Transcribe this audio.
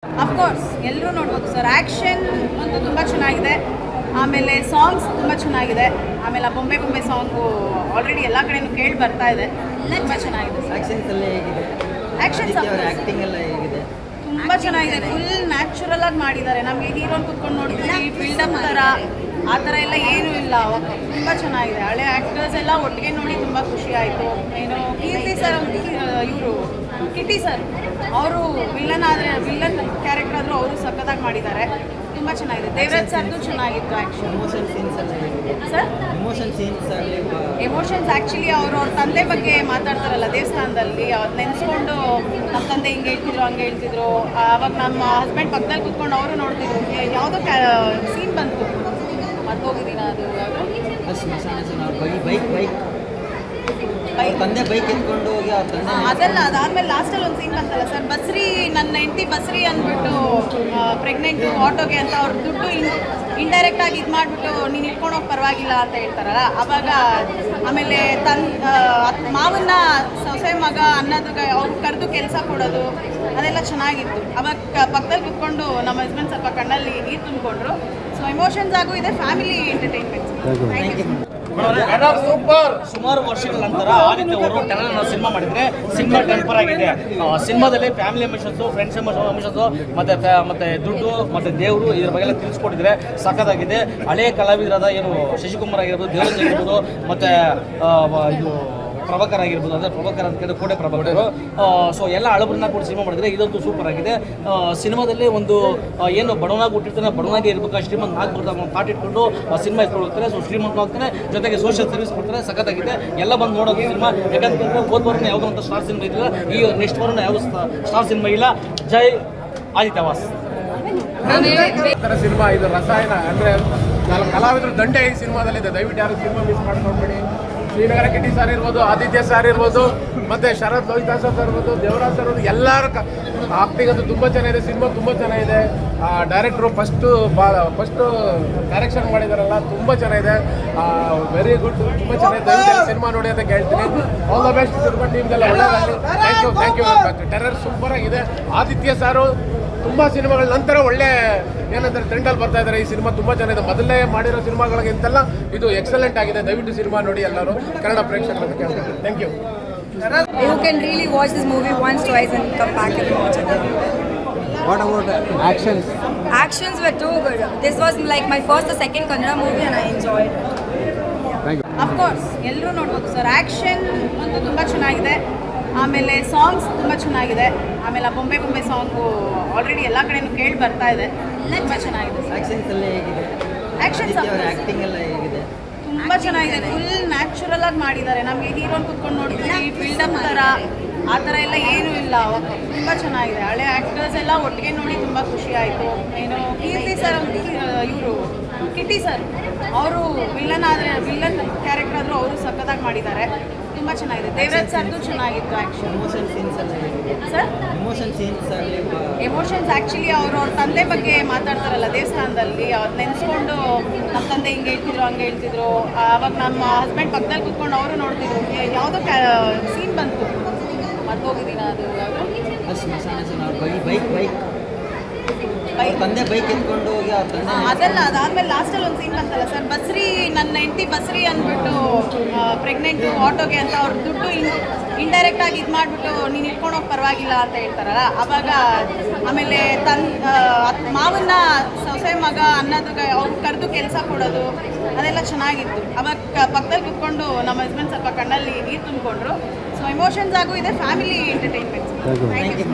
Of course ಎಲ್ಲರೂ ನೋಡ್ಬೋದು sir. Action ಅಂತೂ ತುಂಬ ಚೆನ್ನಾಗಿದೆ. ಆಮೇಲೆ ಸಾಂಗ್ಸ್ ತುಂಬ ಚೆನ್ನಾಗಿದೆ. ಆಮೇಲೆ ಆ ಬೊಂಬೆ ಬೊಂಬೆ ಸಾಂಗು ಆಲ್ರೆಡಿ ಎಲ್ಲ ಕಡೆನೂ ಕೇಳಿ ಬರ್ತಾ ಇದೆ. ತುಂಬ ಚೆನ್ನಾಗಿದೆ ಸರ್. ಆಕ್ಷನ್ಸ್ ಎಲ್ಲ ಹೇಗಿದೆ? ಆ್ಯಕ್ಷನ್ಸ್ ಆಕ್ಟಿಂಗ್ ಎಲ್ಲ ಹೇಗಿದೆ? ತುಂಬ ಚೆನ್ನಾಗಿದೆ. ಫುಲ್ ನ್ಯಾಚುರಲ್ ಆಗಿ ಮಾಡಿದ್ದಾರೆ. ನಮಗೆ ಹೀರೋನ್ ಕುತ್ಕೊಂಡು ನೋಡ್ತೀವಿ, ಬಿಲ್ಡಪ್ ಥರ ಆ ಥರ ಎಲ್ಲ ಏನೂ ಇಲ್ಲ. ತುಂಬ ಚೆನ್ನಾಗಿದೆ. ಹಳೆ ಆ್ಯಕ್ಟರ್ಸ್ ಎಲ್ಲ ಒಟ್ಟಿಗೆ ನೋಡಿ ತುಂಬ ಖುಷಿ ಆಯಿತು. ಏನು ಕೀರ್ತಿ ಸರ್, ಇವರು ಕಿಟಿ ಸರ್, ಅವರು ವಿಲ್ಲನ್ ಕ್ಯಾರೆಕ್ಟರ್ ಆದರೂ ಅವರು ಸಖತ್ತಾಗಿ ಮಾಡಿದ್ದಾರೆ. ತುಂಬ ಚೆನ್ನಾಗಿದೆ. ದೇವರಾಜ್ ಸರ್ದು ಚೆನ್ನಾಗಿತ್ತು ಆ್ಯಕ್ಷನ್. ಎಮೋಷನ್ ಸೀನ್ಸ್ ಎಲ್ಲ ಹೇಗಿದೆ ಸರ್? ಎಮೋಷನ್ ಸೀನ್ಸ್ ಅಲ್ಲಿ ಎಮೋಷನ್ಸ್ ಆ್ಯಕ್ಚುಲಿ ಅವ್ರ ತಂದೆ ಬಗ್ಗೆ ಮಾತಾಡ್ತಾರಲ್ಲ ದೇವಸ್ಥಾನದಲ್ಲಿ, ಅವ್ರು ನೆನೆಸ್ಕೊಂಡು ನಮ್ಮ ತಂದೆ ಹಿಂಗೆ ಹೇಳ್ತಿದ್ರು ಹಂಗೆ ಹೇಳ್ತಿದ್ರು. ಆವಾಗ ನಮ್ಮ ಹಸ್ಬೆಂಡ್ ಪಕ್ಕದಲ್ಲಿ ಕೂತ್ಕೊಂಡು ಅವರು ನೋಡ್ತಿದ್ರು. ಯಾವುದೋ ಸೀನ್ ಬಂತು, ಮರ್ತೋಗಿದ್ದೀನಿ ಅದು. ಬೈಕ್ ತಂದೆ ಬೈಕ್ ಎತ್ಕೊಂಡು ಹೋಗಿ ಅವ್ರ ತಂದೆ ಅದೆಲ್ಲ ಅದಾದ್ಮೇಲೆ ಲಾಸ್ಟಲ್ಲಿ ಒಂದು ಸೀನ್ ಬಂತಲ್ಲ ಸರ್, ಬಸ್ರಿ ನನ್ನ ಹೆಂಡತಿ ಬಸ್ರಿ ಅಂದ್ಬಿಟ್ಟು ಪ್ರೆಗ್ನೆಂಟು ಆಟೋಗೆ ಅಂತ ಅವ್ರ ದುಡ್ಡು ಇಂಡೈರೆಕ್ಟಾಗಿ ಇದು ಮಾಡಿಬಿಟ್ಟು ನೀನು ಇಟ್ಕೊಂಡು ಹೋಗಿ ಪರವಾಗಿಲ್ಲ ಅಂತ ಹೇಳ್ತಾರಲ್ಲ ಆವಾಗ. ಆಮೇಲೆ ಮಾವನ್ನ ಸೊಸೆ ಮಗ ಅನ್ನೋದು ಅವ್ರು ಕರೆದು ಕೆಲಸ ಕೊಡೋದು ಅದೆಲ್ಲ ಚೆನ್ನಾಗಿತ್ತು. ಅವಾಗ ಪಕ್ಕದಲ್ಲಿ ಕುತ್ಕೊಂಡು ನಮ್ಮ ಹಸ್ಬೆಂಡ್ ಸ್ವಲ್ಪ ಕಣ್ಣಲ್ಲಿ ನೀರು ತುಂಬಿಕೊಂಡ್ರು. ಸೊ ಎಮೋಷನ್ಸ್ ಆಗೂ ಇದೆ, family entertainment. Thank you. Super. ಸುಮಾರು ವರ್ಷಗಳ ನಂತರ ಆದಿತ್ಯ ಅವರು ಟೆರರ್ ಸಿನಿಮಾ ಮಾಡಿದ್ರೆ ಸಿನಿಮಾ ಟೆಂಪರ್ ಆಗಿದೆ. ಸಿನಿಮಾದಲ್ಲಿ ಫ್ಯಾಮಿಲಿ ಎಮೋಷನ್ಸು, ಫ್ರೆಂಡ್ಸ್ ಎಮೋಷನ್ಸು ಮತ್ತೆ ದುಡ್ಡು ಮತ್ತೆ ದೇವರು ಇದ್ರ ಬಗ್ಗೆ ಎಲ್ಲ ತಿಳಿಸ್ಕೊಟ್ಟಿದ್ರೆ ಸಖತ್ತಾಗಿದೆ. ಹಳೆಯ ಕಲಾವಿದರಾದ ಏನು ಶಶಿಕುಮಾರ್ ಆಗಿರ್ಬೋದು, ದೇವರಾಜ್ ಆಗಿರ್ಬೋದು, ಮತ್ತೆ ಇದು ಪ್ರಭಾಕರ್ ಆಗಿರ್ಬೋದು, ಅಂದರೆ ಪ್ರಭಾಕರ್ ಅಂತ ಕೋಟೆ ಪ್ರಭಾಕರು. ಸೊ ಎಲ್ಲ ಹಳಬರನ್ನ ಕೂಡ ಸಿನಿಮಾ ಮಾಡಿದ್ರೆ ಇದಂತೂ ಸೂಪರ್ ಆಗಿದೆ. ಸಿನಿಮಾದಲ್ಲಿ ಒಂದು ಏನು ಬಡವನಾಗಿ ಹುಟ್ಟಿರ್ತಾನೆ, ಬಡವನಾಗಿ ಇರ್ಬೇಕು, ಶ್ರೀಮಂತ ಆಗ್ಬಾರ್ದು ಒಂದು ಥಾಟ್ ಇಟ್ಕೊಂಡು ಸಿನಿಮಾ ಇಟ್ಕೊಂಡು ಹೋಗ್ತಾರೆ. ಸೊ ಶ್ರೀಮಂತ ಆಗ್ತಾನೆ, ಜೊತೆಗೆ ಸೋಷಿಯಲ್ ಸರ್ವಿಸ್ ಕೊಡ್ತಾರೆ. ಸಖತ್ತಾಗಿದೆ. ಎಲ್ಲ ಬಂದು ನೋಡೋದು ಸಿನಿಮಾ. ಯಾಕಂತಂದ್ರೆ ಹೋದ ವಾರನ ಯಾವುದೋ ಅಂತ ಸ್ಟಾರ್ ಸಿನಿಮಾ ಇದ್ದಿಲ್ಲ, ಈ ನೆಕ್ಸ್ಟ್ ವಾರನ ಯಾವ ಸ್ಟಾರ್ ಸಿನಿಮಾ ಇಲ್ಲ. ಜೈ ಆದಿತ್ಯ ವಾಸ್. ಸಿನಿಮಾ ಇದು ರಸಾಯನ ಅಂದರೆ ಕಲಾವಿದರು ದಂಡೆ ಈ ಸಿನಿಮಾದಲ್ಲಿದೆ. ದಯವಿಟ್ಟು ಯಾರು ಸಿನಿಮಾ ಮಿಸ್ ಮಾಡಿ ನೋಡ್ಬೇಡಿ. ಶ್ರೀನಗರ ಕಿಟಿ ಸರ್ ಇರ್ಬೋದು, ಆದಿತ್ಯ ಸರ್ ಇರ್ಬೋದು, ಮತ್ತು ಶರತ್ ಲೋಹಿತಾ ಸರ್ ಇರ್ಬೋದು, ದೇವರಾಜ್ ಸರ್ ಇರ್ಬೋದು, ಎಲ್ಲರ ಆಕ್ಟಿಂಗ್ ಅದು ತುಂಬ ಚೆನ್ನಾಗಿದೆ. ಸಿನಿಮಾ ತುಂಬ ಚೆನ್ನಾಗಿದೆ. ಡೈರೆಕ್ಟ್ರು ಫಸ್ಟು ಡೈರೆಕ್ಷನ್ ಮಾಡಿದಾರಲ್ಲ, ತುಂಬ ಚೆನ್ನಾಗಿದೆ. ವೆರಿ ಗುಡ್, ತುಂಬ ಚೆನ್ನಾಗಿದೆ. ದಯವಿಟ್ಟು ಸಿನಿಮಾ ನೋಡಿ ಅಂತ ಕೇಳ್ತೀನಿ. ಆಲ್ ದ ಬೆಸ್ಟ್ ಸಿನಿಮಾ ಟೀಮ್ಗೆಲ್ಲ ಒಳ್ಳೆಯದಾಗಲಿ. Thank you. ಟೆರರ್ ಸೂಪರ್ ಆಗಿದೆ. ಆದಿತ್ಯ ಸಾರು ತುಂಬ ಸಿನಿಮಾಗಳ ನಂತರ ಒಳ್ಳೆ ಏನಂತಾರೆ ಟ್ರೆಂಡಲ್ಲಿ ಬರ್ತಾ ಇದ್ದಾರೆ. ಈ ಸಿನಿಮಾ ತುಂಬ ಚೆನ್ನಾಗಿದೆ. ಮೊದಲೇ ಮಾಡಿರೋ ಸಿನಿಮಾಗಳಿಗಿಂತೆಲ್ಲ ಇದು ಎಕ್ಸಲೆಂಟ್ ಆಗಿದೆ. ದಯವಿಟ್ಟು ಸಿನಿಮಾ ನೋಡಿ ಎಲ್ಲರೂ, ಕನ್ನಡ ಪ್ರೇಕ್ಷಕರು. Thank you. You can really watch this movie once, twice and come back and watch it. What about actions? Actions were too good. This was like my first or second Kannada movie and I enjoyed it. Of course ಎಲ್ಲರೂ ನೋಡ್ಬೋದು sir. Action ಅಂತೂ ತುಂಬ ಚೆನ್ನಾಗಿದೆ. ಆಮೇಲೆ songs ತುಂಬ ಚೆನ್ನಾಗಿದೆ. ಆಮೇಲೆ ಆ ಬೊಂಬೆ ಬೊಂಬೆ ಸಾಂಗು ಆಲ್ರೆಡಿ ಎಲ್ಲ ಕಡೆನೂ ಕೇಳಿ ಬರ್ತಾ ಇದೆ. ತುಂಬ ಚೆನ್ನಾಗಿದೆ ಸರ್. ಆಕ್ಷನ್ಸ್ ಎಲ್ಲ ಹೇಗಿದೆ? ಆ್ಯಕ್ಷನ್ಸ್ ಆಕ್ಟಿಂಗ್ ಎಲ್ಲ ಹೇಗಿದೆ? ತುಂಬ ಚೆನ್ನಾಗಿದೆ. ಫುಲ್ ನ್ಯಾಚುರಲ್ ಆಗಿ ಮಾಡಿದ್ದಾರೆ. ನಮಗೆ ಹೀರೋನ್ ಕುತ್ಕೊಂಡು ನೋಡ್ತೀವಿ, ಬಿಲ್ಡಪ್ ಥರ ಆ ಥರ ಎಲ್ಲ ಏನೂ ಇಲ್ಲ. ತುಂಬ ಚೆನ್ನಾಗಿದೆ. ಹಳೆ ಆ್ಯಕ್ಟರ್ಸ್ ಎಲ್ಲ ಒಟ್ಟಿಗೆ ನೋಡಿ ತುಂಬ ಖುಷಿ ಆಯಿತು. ಏನು ಕೀರ್ತಿ ಸರ್, ಇವರು ಕಿಟಿ ಸರ್, ಅವರು ವಿಲ್ಲನ್ ಕ್ಯಾರೆಕ್ಟರ್ ಆದರೂ ಅವರು ಸಖತ್ತಾಗಿ ಮಾಡಿದ್ದಾರೆ. ತುಂಬ ಚೆನ್ನಾಗಿದೆ. ದೇವರಾಜ್ ಸರ್ದು ಚೆನ್ನಾಗಿತ್ತು ಆ್ಯಕ್ಷನ್. ಎಮೋಷನ್ ಸೀನ್ಸ್ ಎಲ್ಲ ಹೇಗಿದೆ? ಸರ್? ಎಮೋಷನ್ ಸೀನ್ಸ್ ಅಲ್ಲಿ ಎಮೋಷನ್ಸ್ ಆ್ಯಕ್ಚುಲಿ ಅವ್ರ ತಂದೆ ಬಗ್ಗೆ ಮಾತಾಡ್ತಾರಲ್ಲ ದೇವಸ್ಥಾನದಲ್ಲಿ, ಅವ್ರು ನೆನೆಸ್ಕೊಂಡು ನಮ್ಮ ತಂದೆ ಹಿಂಗೆ ಹೇಳ್ತಿದ್ರು ಹಂಗೆ ಹೇಳ್ತಿದ್ರು. ಆವಾಗ ನಮ್ಮ ಹಸ್ಬೆಂಡ್ ಪಕ್ಕದಲ್ಲಿ ಕೂತ್ಕೊಂಡು ಅವರು ನೋಡ್ತಿದ್ರು. ಯಾವುದೋ ಸೀನ್ ಬಂತು, ಮರ್ತೋಗಿದ್ದೀನಿ ಅದು. ಬೈಕ್ ತಂದೆ ಬೈಕ್ ಎತ್ಕೊಂಡು ಹೋಗಿ ಅವ್ರ ತಂದೆ ಅದೆಲ್ಲ ಅದಾದ್ಮೇಲೆ ಲಾಸ್ಟಲ್ಲಿ ಒಂದು ಸೀನ್ ಬಂತಲ್ಲ ಸರ್, ಬಸ್ರಿ ನನ್ನ ಹೆಂಡತಿ ಬಸ್ರಿ ಅಂದ್ಬಿಟ್ಟು ಪ್ರೆಗ್ನೆಂಟು ಆಟೋಗೆ ಅಂತ ಅವ್ರ ದುಡ್ಡು ಇಂಡೈರೆಕ್ಟಾಗಿ ಇದು ಮಾಡಿಬಿಟ್ಟು ನೀನು ಇಟ್ಕೊಂಡು ಹೋಗಿ ಪರವಾಗಿಲ್ಲ ಅಂತ ಹೇಳ್ತಾರಲ್ಲ ಆವಾಗ. ಆಮೇಲೆ ಮಾವನ್ನ ಸೊಸೆ ಮಗ ಅನ್ನೋದು ಅವ್ರು ಕರೆದು ಕೆಲಸ ಕೊಡೋದು ಅದೆಲ್ಲ ಚೆನ್ನಾಗಿತ್ತು. ಅವಾಗ ಪಕ್ಕದಲ್ಲಿ ಕುತ್ಕೊಂಡು ನಮ್ಮ ಹಸ್ಬೆಂಡ್ ಸ್ವಲ್ಪ ಕಣ್ಣಲ್ಲಿ ನೀರು ತುಂಬಿಕೊಂಡ್ರು. ಸೊ ಎಮೋಷನ್ಸ್ ಆಗೂ ಇದೆ, ಫ್ಯಾಮಿಲಿ ಎಂಟರ್ಟೈನ್ಮೆಂಟ್. Thank you.